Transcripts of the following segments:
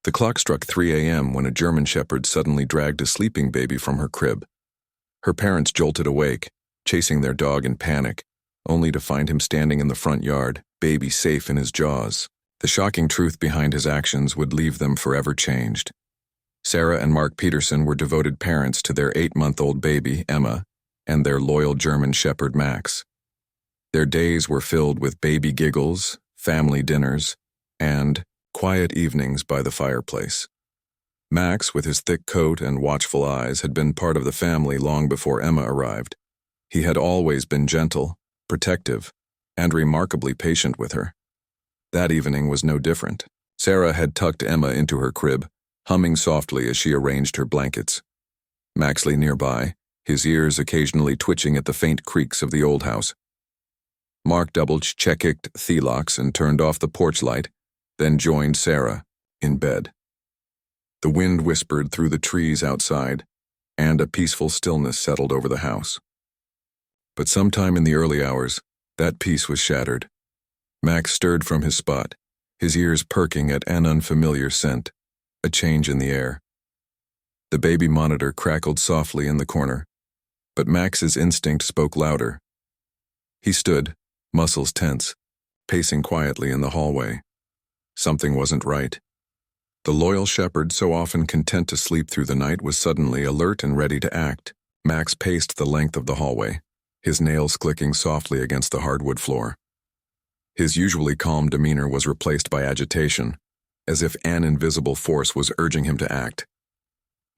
The clock struck 3 a.m. when a German shepherd suddenly dragged a sleeping baby from her crib. Her parents jolted awake, chasing their dog in panic, only to find him standing in the front yard, baby safe in his jaws. The shocking truth behind his actions would leave them forever changed. Sarah and Mark Peterson were devoted parents to their 8-month-old baby, Emma, and their loyal German shepherd, Max. Their days were filled with baby giggles, family dinners, and quiet evenings by the fireplace. Max, with his thick coat and watchful eyes, had been part of the family long before Emma arrived. He had always been gentle, protective, and remarkably patient with her. That evening was no different. Sarah had tucked Emma into her crib, humming softly as she arranged her blankets. Max lay nearby, his ears occasionally twitching at the faint creaks of the old house. Mark double-checked the locks and turned off the porch light, then joined Sarah in bed. The wind whispered through the trees outside, and a peaceful stillness settled over the house. But sometime in the early hours, that peace was shattered. Max stirred from his spot, his ears perking at an unfamiliar scent, a change in the air. The baby monitor crackled softly in the corner, but Max's instinct spoke louder. He stood, muscles tense, pacing quietly in the hallway. Something wasn't right. The loyal shepherd, so often content to sleep through the night, was suddenly alert and ready to act. Max paced the length of the hallway, his nails clicking softly against the hardwood floor. His usually calm demeanor was replaced by agitation, as if an invisible force was urging him to act.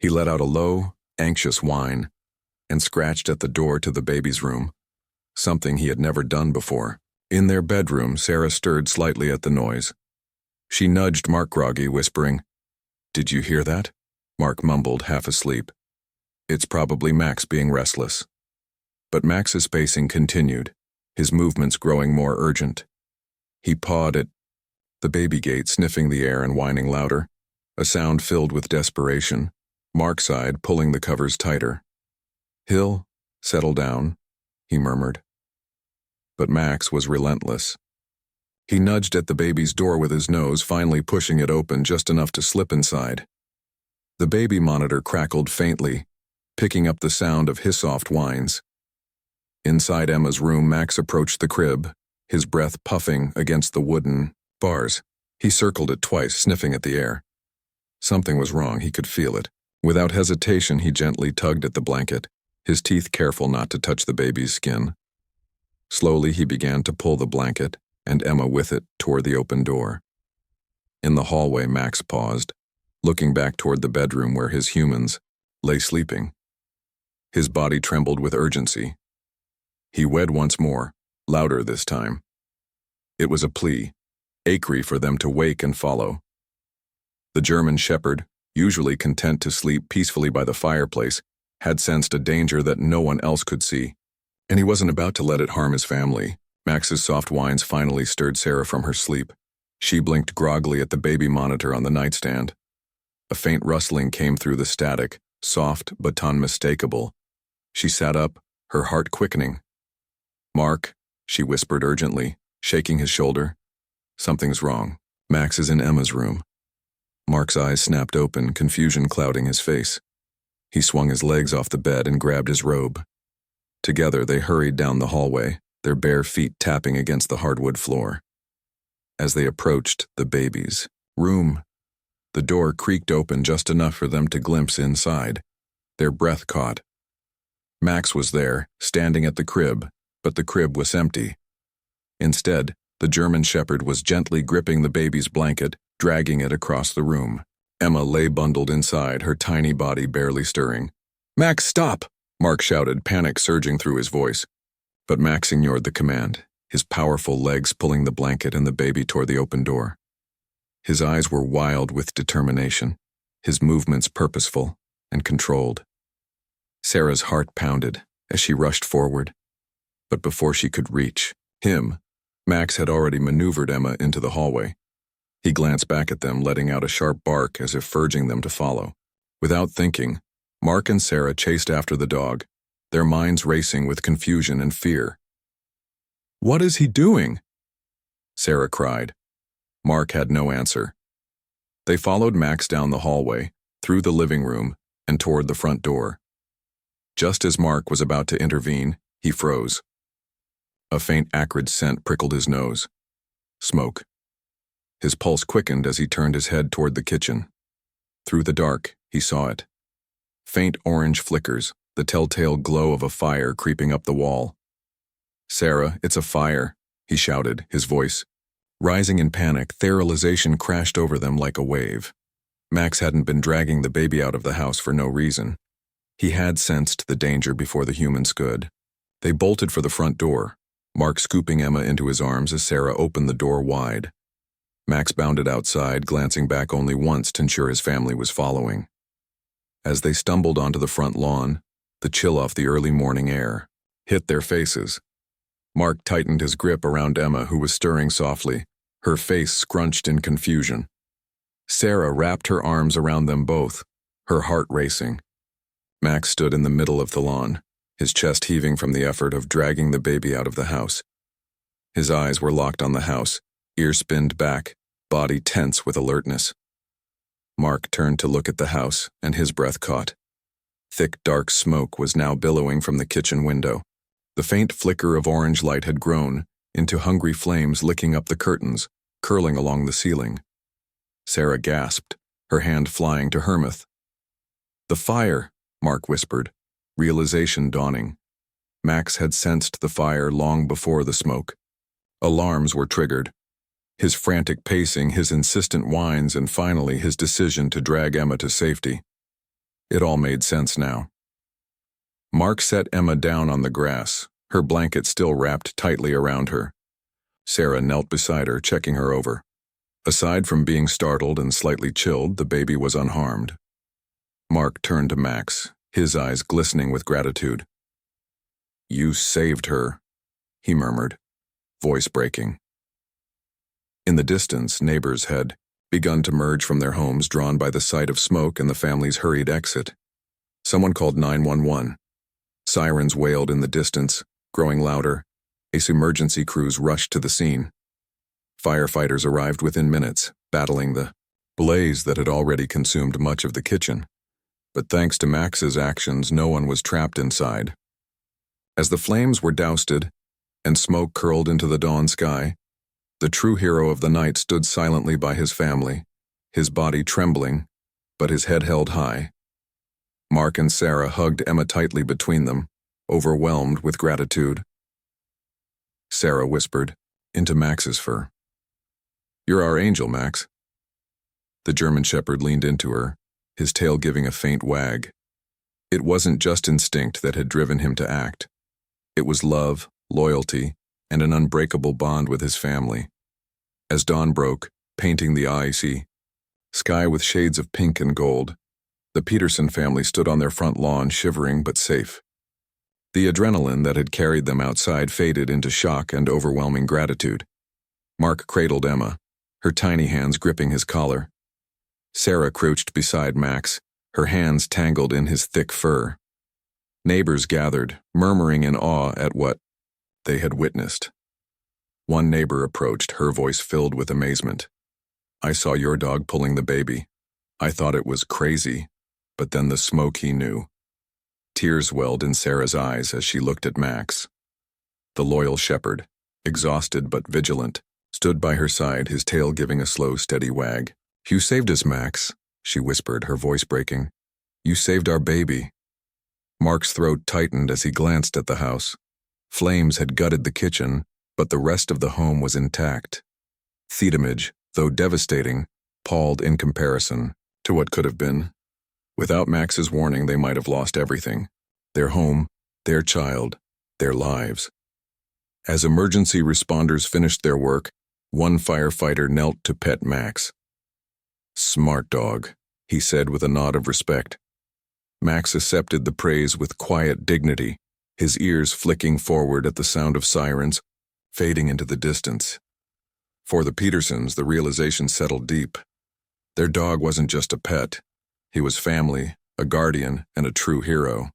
He let out a low, anxious whine, and scratched at the door to the baby's room, something he had never done before. In their bedroom, Sarah stirred slightly at the noise. She nudged Mark groggy, whispering, "Did you hear that?" Mark mumbled, half asleep. "It's probably Max being restless." But Max's pacing continued, his movements growing more urgent. He pawed at the baby gate, sniffing the air and whining louder, a sound filled with desperation. Mark sighed, pulling the covers tighter. "He'll settle down," he murmured. But Max was relentless. He nudged at the baby's door with his nose, finally pushing it open just enough to slip inside. The baby monitor crackled faintly, picking up the sound of his soft whines. Inside Emma's room, Max approached the crib, his breath puffing against the wooden bars. He circled it twice, sniffing at the air. Something was wrong, he could feel it. Without hesitation, he gently tugged at the blanket, his teeth careful not to touch the baby's skin. Slowly, he began to pull the blanket, and Emma with it, toward the open door. In the hallway, Max paused, looking back toward the bedroom where his humans lay sleeping. His body trembled with urgency. He wed once more, louder this time. It was a plea, acry for them to wake and follow. The German shepherd, usually content to sleep peacefully by the fireplace, had sensed a danger that no one else could see, and he wasn't about to let it harm his family. Max's soft whines finally stirred Sarah from her sleep. She blinked groggily at the baby monitor on the nightstand. A faint rustling came through the static, soft but unmistakable. She sat up, her heart quickening. "Mark," she whispered urgently, shaking his shoulder. "Something's wrong. Max is in Emma's room." Mark's eyes snapped open, confusion clouding his face. He swung his legs off the bed and grabbed his robe. Together they hurried down the hallway, their bare feet tapping against the hardwood floor. As they approached the baby's room, the door creaked open just enough for them to glimpse inside. Their breath caught. Max was there, standing at the crib, but the crib was empty. Instead, the German shepherd was gently gripping the baby's blanket, dragging it across the room. Emma lay bundled inside, her tiny body barely stirring. "Max, stop!" Mark shouted, panic surging through his voice. But Max ignored the command, his powerful legs pulling the blanket and the baby toward the open door. His eyes were wild with determination, his movements purposeful and controlled. Sarah's heart pounded as she rushed forward, but before she could reach him, Max had already maneuvered Emma into the hallway. He glanced back at them, letting out a sharp bark as if urging them to follow. Without thinking, Mark and Sarah chased after the dog, their minds racing with confusion and fear. "What is he doing?" Sarah cried. Mark had no answer. They followed Max down the hallway, through the living room, and toward the front door. Just as Mark was about to intervene, he froze. A faint acrid scent prickled his nose. Smoke. His pulse quickened as he turned his head toward the kitchen. Through the dark, he saw it. Faint orange flickers, the telltale glow of a fire creeping up the wall. "Sarah, it's a fire," he shouted, his voice. Rising in panic, sterilization crashed over them like a wave. Max hadn't been dragging the baby out of the house for no reason. He had sensed the danger before the humans could. They bolted for the front door, Mark scooping Emma into his arms as Sarah opened the door wide. Max bounded outside, glancing back only once to ensure his family was following. As they stumbled onto the front lawn, the chill off the early morning air hit their faces. Mark tightened his grip around Emma, who was stirring softly, her face scrunched in confusion. Sarah wrapped her arms around them both, her heart racing. Max stood in the middle of the lawn, his chest heaving from the effort of dragging the baby out of the house. His eyes were locked on the house, ears spinned back, body tense with alertness. Mark turned to look at the house, and his breath caught. Thick, dark smoke was now billowing from the kitchen window. The faint flicker of orange light had grown into hungry flames licking up the curtains, curling along the ceiling. Sarah gasped, her hand flying to Hermith. "The fire," Mark whispered, realization dawning. Max had sensed the fire long before the smoke. Alarms were triggered. His frantic pacing, his insistent whines, and finally his decision to drag Emma to safety. It all made sense now. Mark set Emma down on the grass, her blanket still wrapped tightly around her. Sarah knelt beside her, checking her over. Aside from being startled and slightly chilled, the baby was unharmed. Mark turned to Max, his eyes glistening with gratitude. "You saved her," he murmured, voice breaking. In the distance, neighbors had begun to merge from their homes, drawn by the sight of smoke and the family's hurried exit. Someone called 911. Sirens wailed in the distance, growing louder. Emergency crews rushed to the scene. Firefighters arrived within minutes, battling the blaze that had already consumed much of the kitchen. But thanks to Max's actions, no one was trapped inside. As the flames were doused and smoke curled into the dawn sky, the true hero of the night stood silently by his family, his body trembling, but his head held high. Mark and Sarah hugged Emma tightly between them, overwhelmed with gratitude. Sarah whispered into Max's fur. "You're our angel, Max." The German Shepherd leaned into her, his tail giving a faint wag. It wasn't just instinct that had driven him to act. It was love, loyalty, and an unbreakable bond with his family. As dawn broke, painting the icy sky with shades of pink and gold, the Peterson family stood on their front lawn, shivering but safe. The adrenaline that had carried them outside faded into shock and overwhelming gratitude. Mark cradled Emma, her tiny hands gripping his collar. Sarah crouched beside Max, her hands tangled in his thick fur. Neighbors gathered, murmuring in awe at what they had witnessed. One neighbor approached, her voice filled with amazement. "I saw your dog pulling the baby. I thought it was crazy, but then the smoke he knew." Tears welled in Sarah's eyes as she looked at Max. The loyal shepherd, exhausted but vigilant, stood by her side, his tail giving a slow, steady wag. "You saved us, Max," she whispered, her voice breaking. "You saved our baby." Mark's throat tightened as he glanced at the house. Flames had gutted the kitchen, but the rest of the home was intact. The damage, though devastating, palled in comparison to what could have been. Without Max's warning, they might have lost everything: their home, their child, their lives. As emergency responders finished their work, one firefighter knelt to pet Max. "Smart dog," he said with a nod of respect. Max accepted the praise with quiet dignity, his ears flicking forward at the sound of sirens, fading into the distance. For the Petersons, the realization settled deep. Their dog wasn't just a pet. He was family, a guardian, and a true hero.